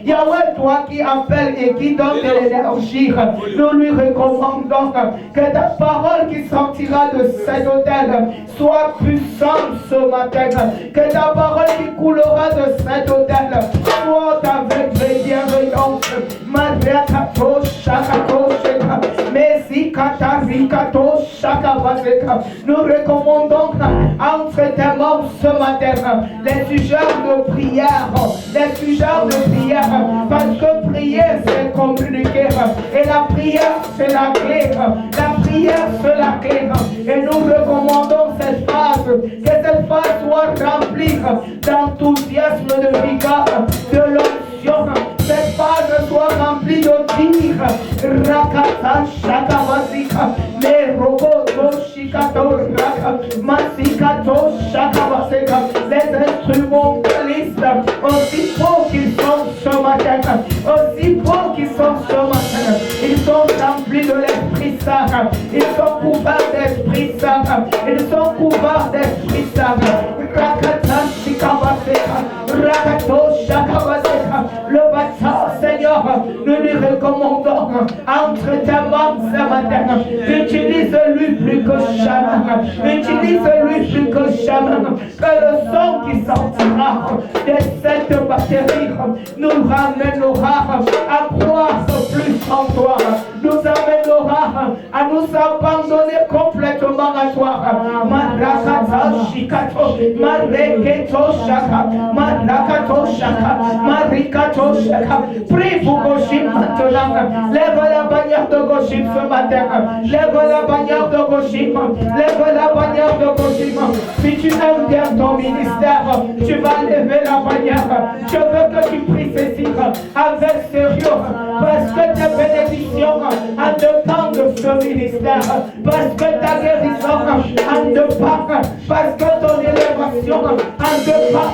Yahweh, toi qui appelles et qui donne de l'énergie, nous lui recommandons que ta parole qui sortira de cet autel soit puissante ce matin, que ta parole qui coulera de cet autel soit avec bienveillance. Nous recommandons entre tes membres ce matin les sujets de prière, parce que prier c'est communiquer et la prière c'est la clé, et nous recommandons cette phase, que cette phase soit remplie d'enthousiasme, de vigueur, de l'onction. Cette phase soit remplie de dire Rakata Shakavasika, Merobo Shikato Raka, Masikato Shakavasika. Les instrumentalistes, aussi beaux qu'ils sont ce matin, ils sont remplis de l'Esprit Saint, ils sont couverts d'Esprit Saint, Rakata Shikavasika, Rakato Shakavasika. Le bâtard, Seigneur, nous lui recommandons entre tes mains ce matin. Utilise-lui plus que jamais. Que le son qui sortira de cette batterie nous ramènera à croire plus en toi. Nous amènera à nous abandonner complètement à toi. Marakata Shikato, Mareketo Shaka, Marakato Shaka, Marikato Shaka. Prie pour Goshim maintenant. Lève la bannière de Goshim ce matin. Lève la bannière de Goshim. Si tu aimes bien ton ministère, tu vas lever la bannière. Je veux que tu pries ceci avec sérieux, parce que tes bénédictions en dépendent de ce ministère, parce que ta guérison en dépend, parce que ton élévation en dépend.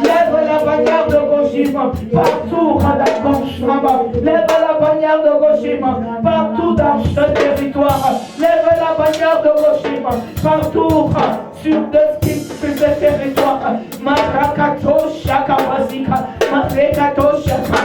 Lève la bannière de Goshim partout dans ton chemin. Lève la bannière de Goshim partout dans ce territoire. Lève la bannière de Goshim partout sur ce territoire. Marakato Shakavasika, Marekato Shaka.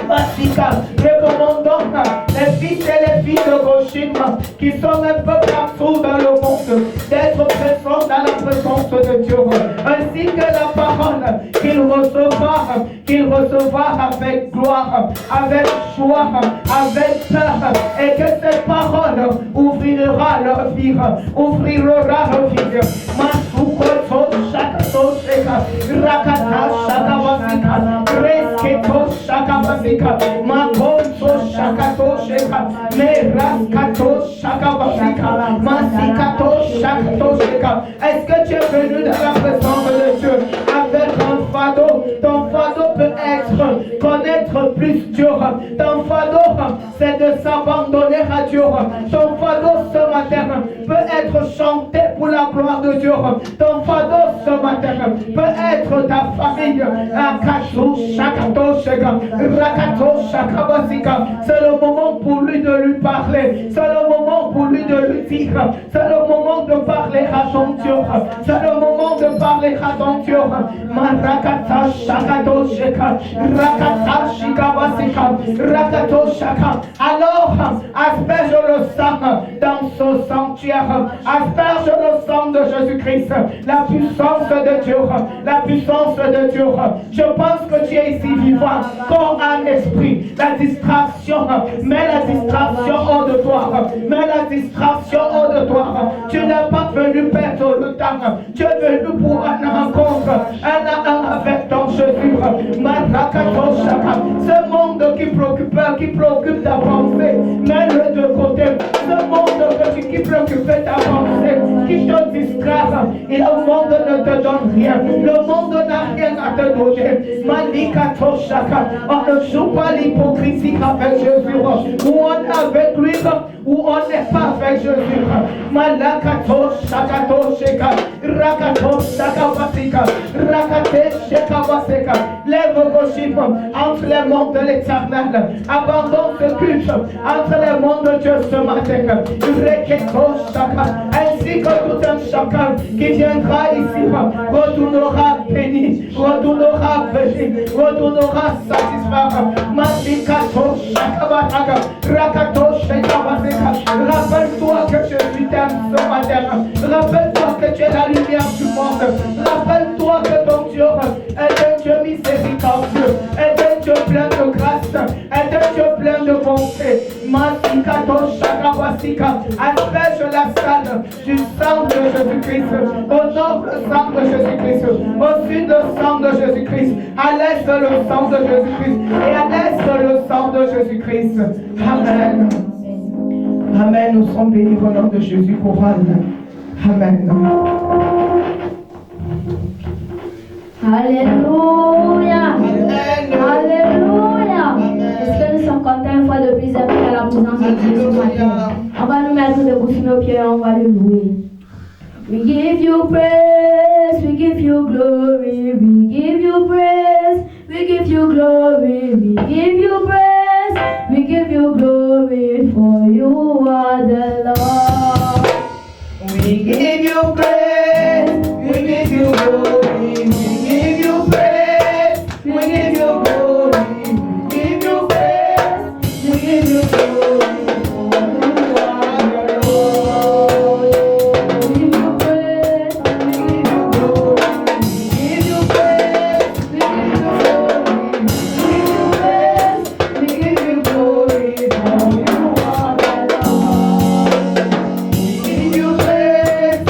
Masika, recommandons les fils et les filles de Goshim qui sont un peu partout dans le monde d'être présents dans la présence de Dieu, ainsi que la parole qu'ils recevront avec gloire, avec joie, avec peur, et que cette parole ouvrira leur vie, Masukoto Shakato Sheka, Rakata Shakavasika, Resketo Shakavasika, Makonto Shakato Sheka, Meraskato Shakavasika, Masikato Shakato Sheka. Est-ce que tu es venu dans la présence de Dieu avec un fardeau? Ton fardeau peut être connaître plus Dieu. Ton fardeau, c'est de s'abandonner à Dieu. Ton fardeau ce matin peut être chanté pour la gloire de Dieu. Ton fardeau ce matin peut être ta famille. C'est le moment pour lui de lui parler. C'est le moment pour lui de lui dire. C'est le moment de parler à son Dieu. C'est le moment de parler à ton Dieu. Marakata Shakato Sheka, Rakata Shikabasika, Rakato Shaka. Alors, asperge le sang dans ce sanctuaire. Asperge le sang de Jésus-Christ. La puissance de Dieu. La puissance de Dieu. Je pense que tu es ici vivant, corps, âme, esprit. La distraction, mets la distraction hors de toi. Mets la distraction hors de toi. Tu n'es pas venu perdre le temps. Tu es venu pour une rencontre, un à un avec ton Jésus. Ce monde qui préoccupe ta pensée, mets-le de côté. Ce monde qui préoccupe ta pensée, qui te distrait, et le monde ne te donne rien. Le monde n'a rien à te donner. On ne joue pas l'hypocrisie avec Jésus. Ou on est avec lui, ou on n'est pas avec Jésus. Malakato Shakato Sheka, Rakato Shakavasika, Rakate Shekavasika. Lève vos chiffres entre les mondes de l'éternel. Abandonne ce culte entre les mondes de Dieu ce matin. Ainsi que tout un chacun qui viendra ici retournera béni, retournera béni, retournera satisfait. Masikato shakabataga, rakato shakabataga. Rappelle-toi que je t'aime ce matin. Rappelle-toi que tu es la lumière du monde. Rappelle-toi que ton Dieu est un Dieu miséricordieux, est un Dieu plein de grâce, est un Dieu plein de bonté. Masikato shakabasika. Asperge la salle du sang de Jésus-Christ, au nord le sang de Jésus-Christ, au sud le sang de Jésus-Christ, à l'est le sang de Jésus-Christ et à l'est le sang de Jésus-Christ. Amen. Amen. Nous sommes bénis au nom de Jésus couronne. Amen. Alléluia. Alléluia. Est-ce que nous sommes contents une fois de plus d'être à la présence de Dieu ce matin? On va nous mettre debout sur nos pieds et on va le louer. We give you praise, we give you glory, we give you praise, we give you glory, we give you praise, we give you glory, for you are the Lord. We give you praise, we give you glory, we give you praise, we give you glory, we give you praise, we give you glory. We give you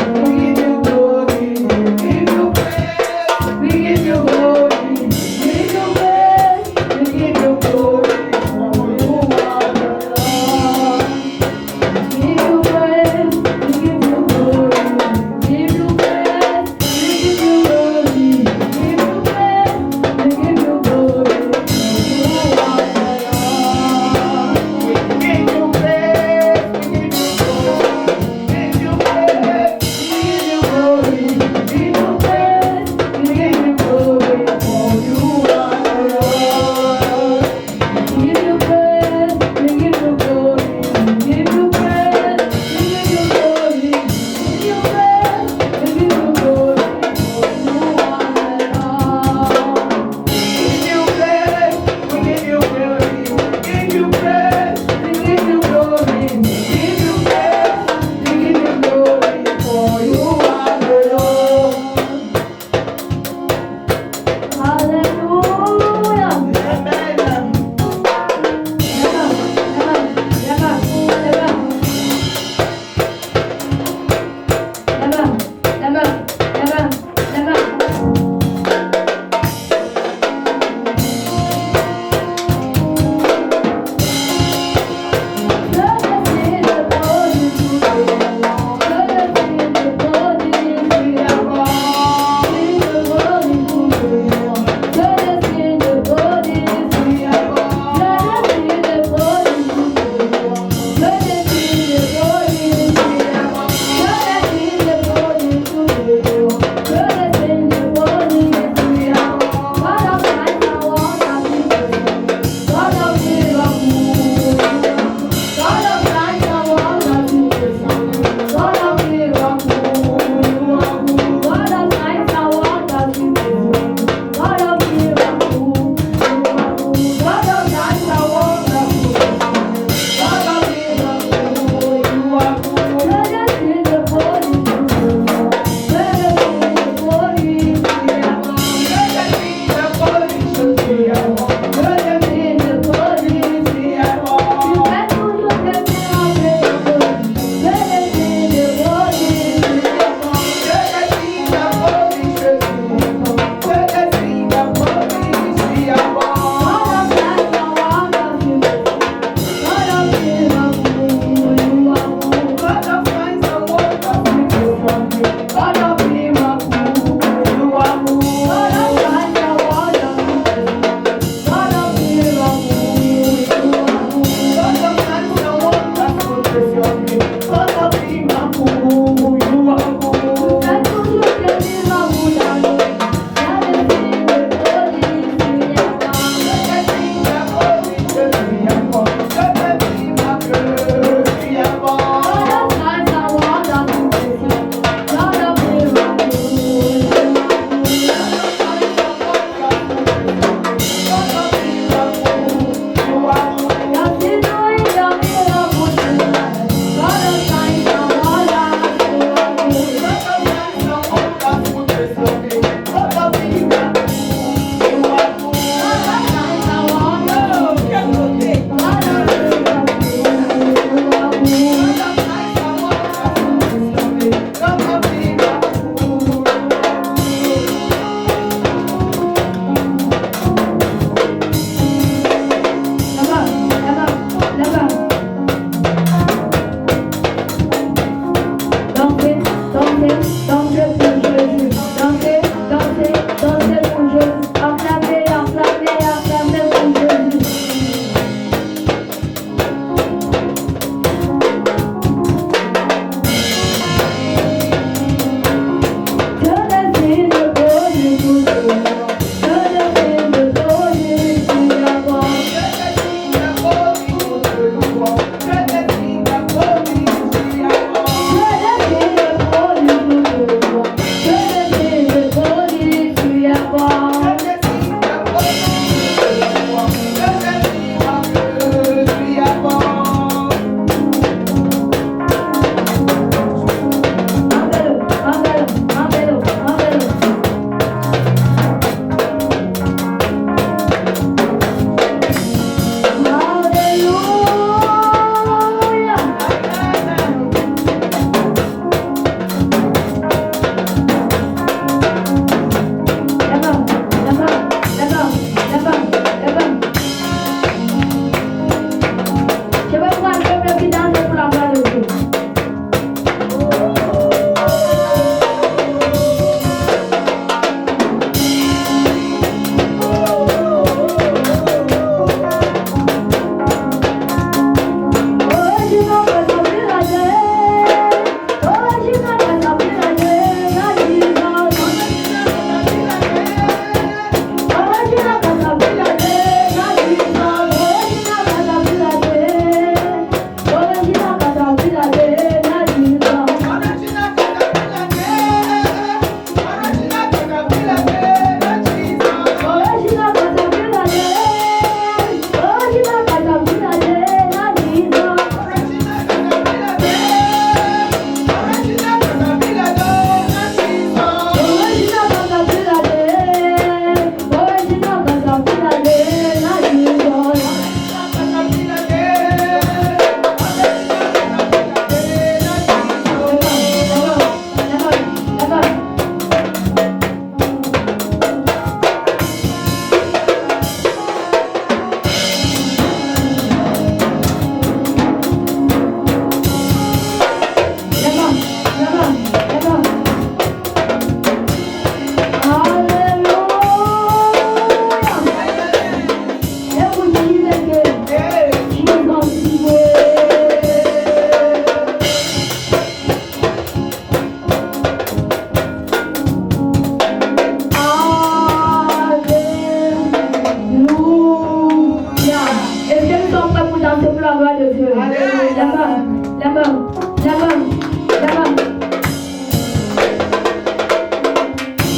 de Dieu. La main, la main, la main, la main.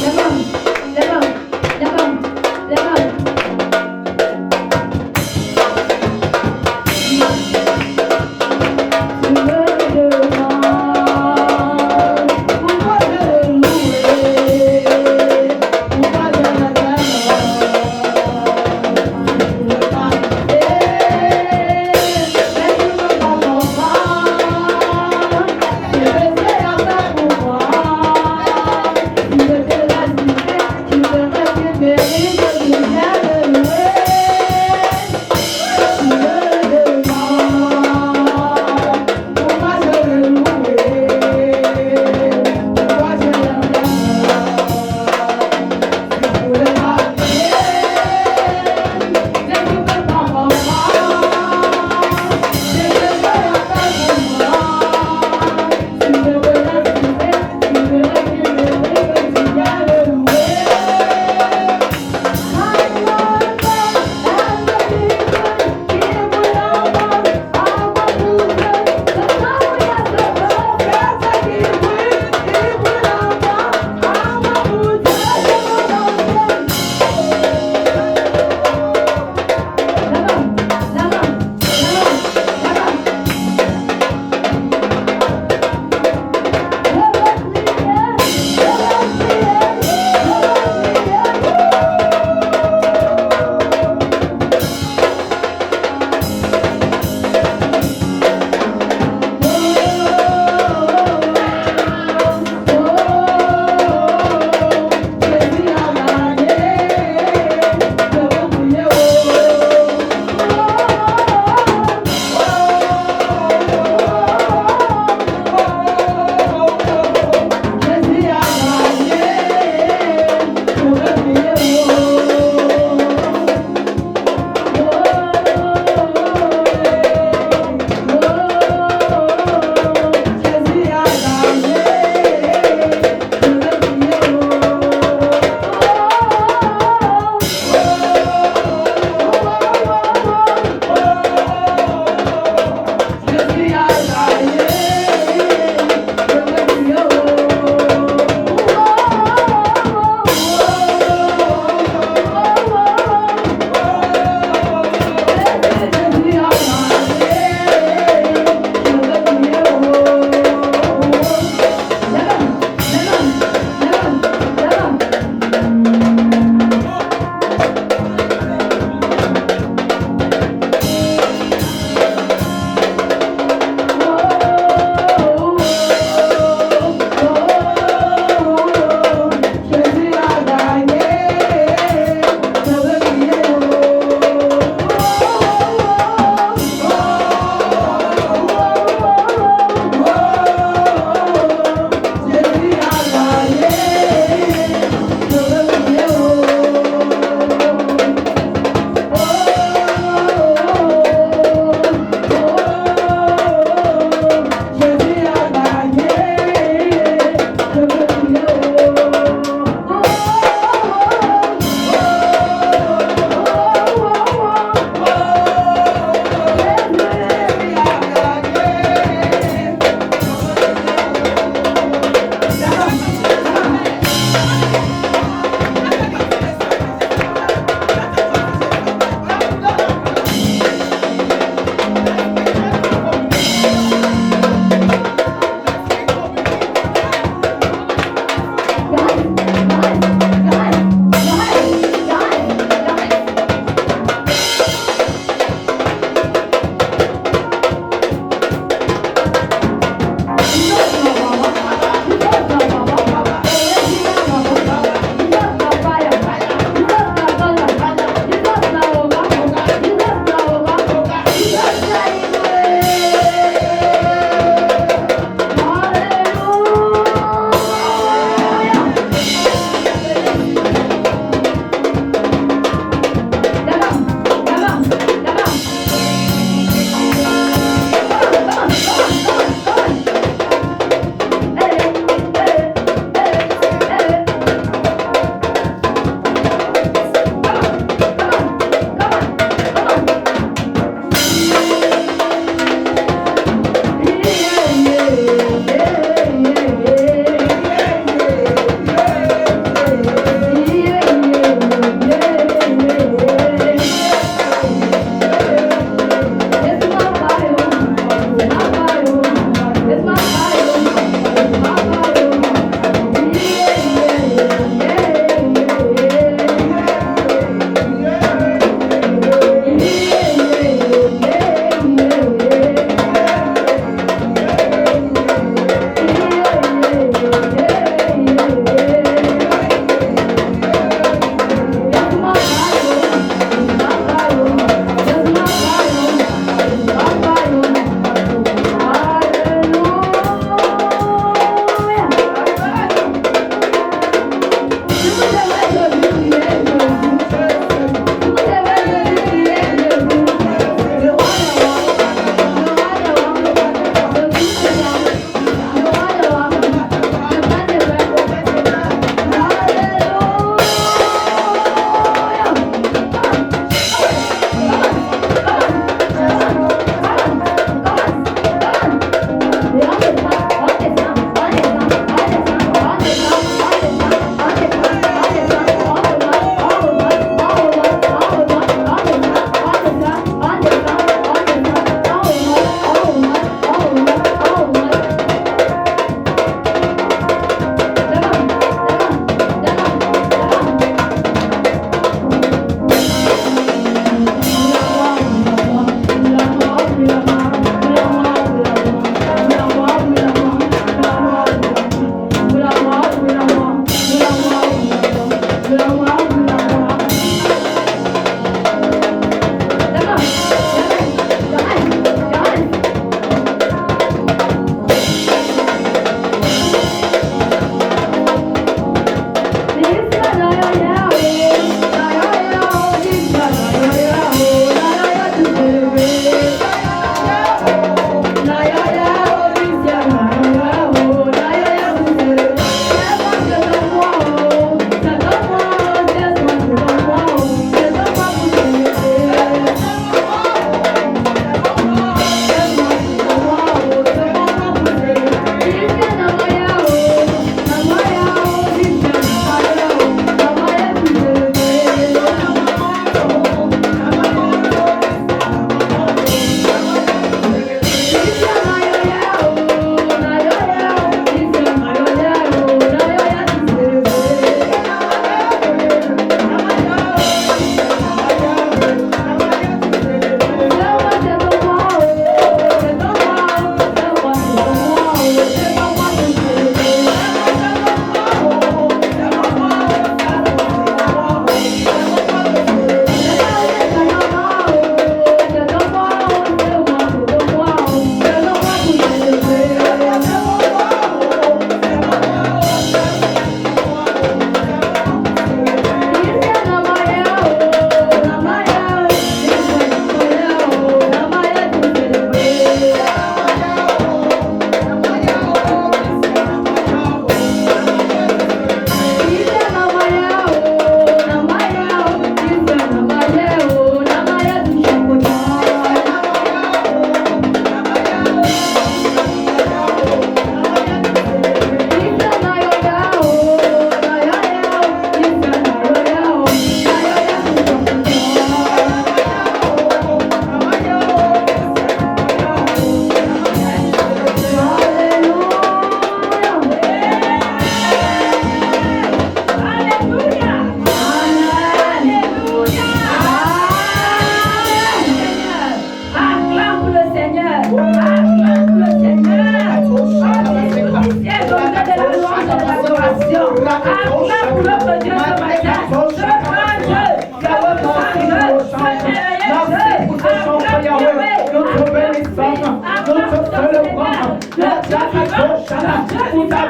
La main, la main, la main, la main. Tu me demandes pourquoi je louer, pourquoi je t'aime. Je veux t'aimer, mais tu me comprends pas.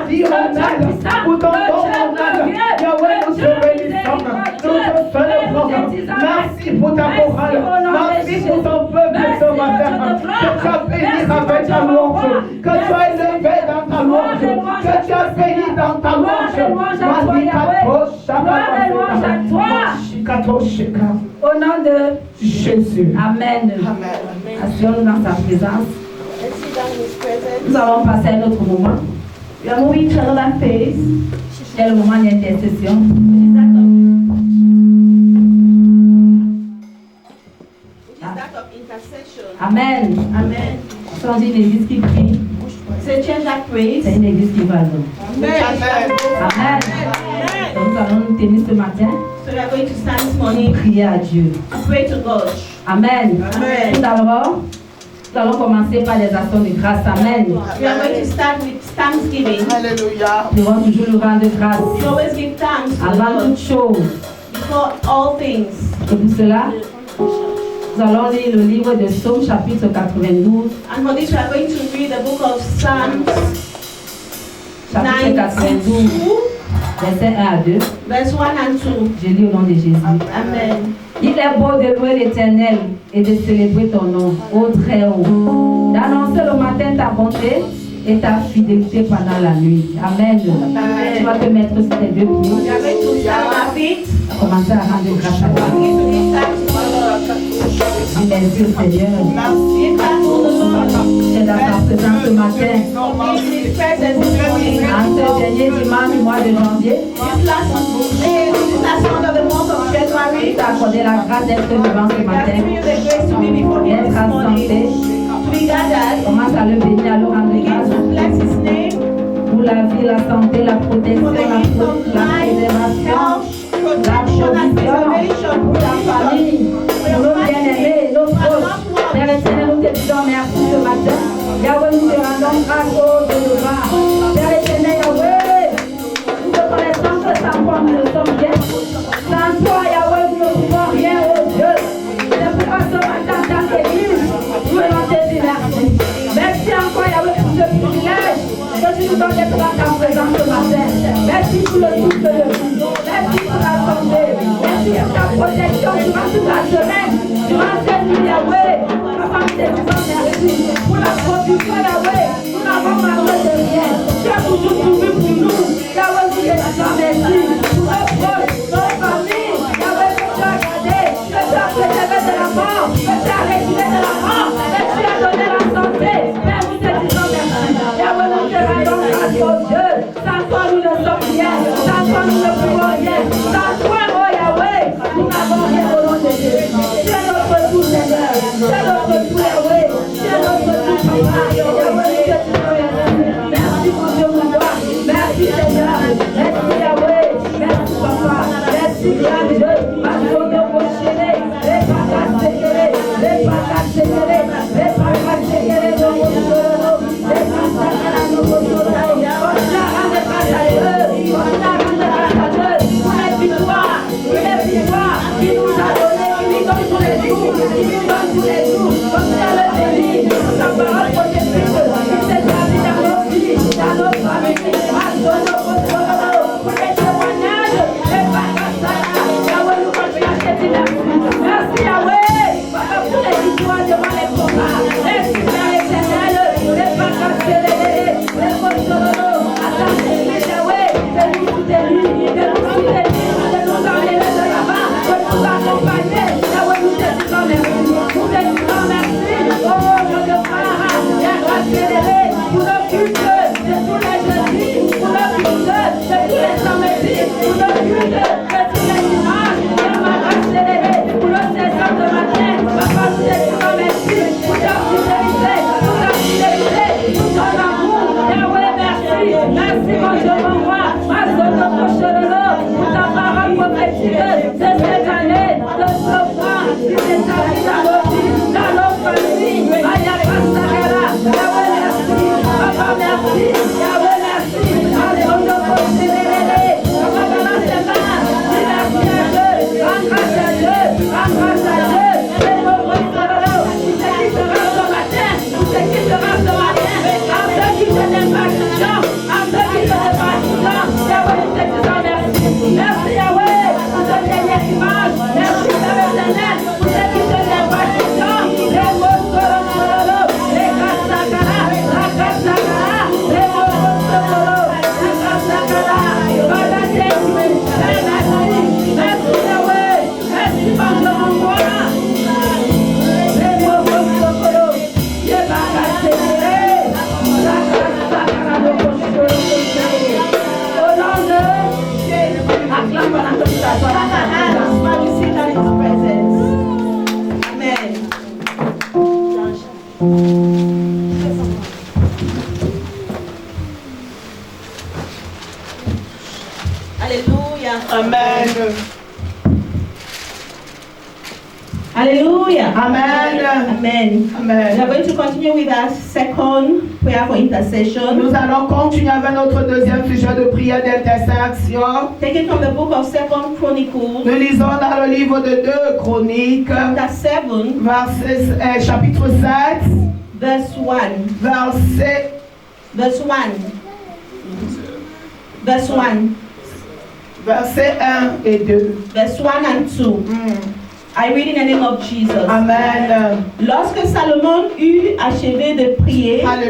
vie en elle, pour ton don en elle. Yahweh, nous te bénissons, nous te célébrons. Merci pour ta morale, merci pour ton peuple ce matin. Que tu as béni avec ta louange, que tu as élevé dans ta louange, que tu as béni dans ta louange. Au nom de Jésus. Amen. Asseyons-nous dans sa présence. Nous allons passer à un autre moment. We are moving to another phase. C'est le moment d'intercession. Amen. Amen. C'est une église qui prie. C'est une église qui va nous. Amen. Amen. Donc nous allons nous tenir ce matin. So we are going to stand this morning, Prier à Dieu. pray to God. Amen. Amen. Tout d'abord, nous allons commencer par les actions de grâce. Amen. We are going to start with thanksgiving. Alléluia. Nous devons toujours nous rendre grâce We always give thanks to avant God toute chose. before all things. Et pour cela, nous allons lire le livre de Psaume chapitre 92. And for this we are going to read the book of Psalms Chapitre 92, 92, versets 1 à 2. verse 1 and 2. Je lis au nom de Jésus. Amen. Il est beau de louer l'Éternel et de célébrer ton nom, ô très haut. D'annoncer le matin ta bonté et ta fidélité pendant la nuit. Amen. Tu vas te mettre sur tes deux pieds. We are going to stand on our feet. Commencer à rendre grâce à We Dieu. are going to give thanks to God. Dis merci au Seigneur. Give thanks to the Lord. C'est dans ta présence ce matin. In His presence this morning. En ce dernier dimanche du mois de janvier, This last month of the month of January. tu as accordé la grâce d'être vivant ce We are matin. giving you the grace to be before Him D'être this en morning. santé. To be gathered. Commence à le bénir, à le rendre Begin grâce to bless His name pour la vie, la santé, la protection, for the la gift of life, préservation, health, la protection and preservation, provision pour ta famille, pour nos bien-aimés, nos proches. Père éternel, nous te disons merci ce matin. Yahweh, nous te rendons grâce au Jéhovah. Père éternel, Yahweh, nous te connaissons que sans toi nous ne sommes rien. Sans toi, Yahweh, nous ne pouvons rien, oh Dieu. C'est pourquoi ce matin, en tant qu'Église, nous voulons te dire merci. Merci encore, Yahweh, pour ce privilège que tu nous donnes d'être dans ta présence ce matin. Merci pour le souffle de vie. Merci pour la santé. Merci pour ta protection durant toute la semaine. Durant cette nuit, Yahweh. Ma famille te disant merci. Pour la provision, Yahweh. Nous n'avons manqué de rien. Tu as toujours trouvé pour nous. Yahweh, nous te disons merci. Pour nos proches, nos familles. Yahweh, que tu as gardé. Que tu as préservé de la mort. Que tu as retiré de la mort. Que tu as donné la santé. Père, nous te disons merci. Yahweh, nous te rendons grâce, oh Dieu. Sans toi, nous ne sommes rien. Sans toi, nous ne pouvons rien. Sans toi, oh Yahweh, nous n'avons rien au nom de Dieu. Tu es notre tout, Seigneur. Tu es notre tout, Yahweh. Tu es notre tout, Papa. Yahweh, nous te disons merci. Merci pour Dieu, mon roi. Merci, Seigneur. Merci, Yahweh. Merci, Papa. Merci, grand Dieu. Parce nos prochains, les pacas séquérés, les pacas séquérés, les pacas séquérés, nos prochains, les pacas à nos prochains. On t'a rendu grâce à Dieu. On t'a rendu grâce à Dieu. Pour les victoires qui nous a donné, qui nous donne tous les jours, qui nous donne tous les jours. Comme ça le délit, sa parole protectrice, qui s'est établie dans nos vies, dans nos familles, dans nos prochains, pour les témoignages, les pacas. Yahweh, nous continuons à te dire merci. Merci Yahweh, Papa, pour les victoires devant les combats. Merci Père éternel, les pacas célèbres, les prochains. Attendez, Yahweh, de nous soutenir, de nous enlever de là-bas, de nous accompagner. Yahweh, nous te disons merci. Nous te disons merci. Oh, Dieu de Phare, Amen. We Amen. are going to continue with our second prayer for intercession. Nous allons continuer avec notre deuxième sujet de prière d'intercession. Taken from the book of 2 Chronicles, Nous lisons dans le livre de 2 Chroniques, chapter 7, chapitre 7, verse 1. verset Verse 1. Verse 1. Versets 1 et 2. Verse 1 and 2. I read in the name of Jesus. Amen. Lorsque Salomon eut achevé de prier, Alléluia.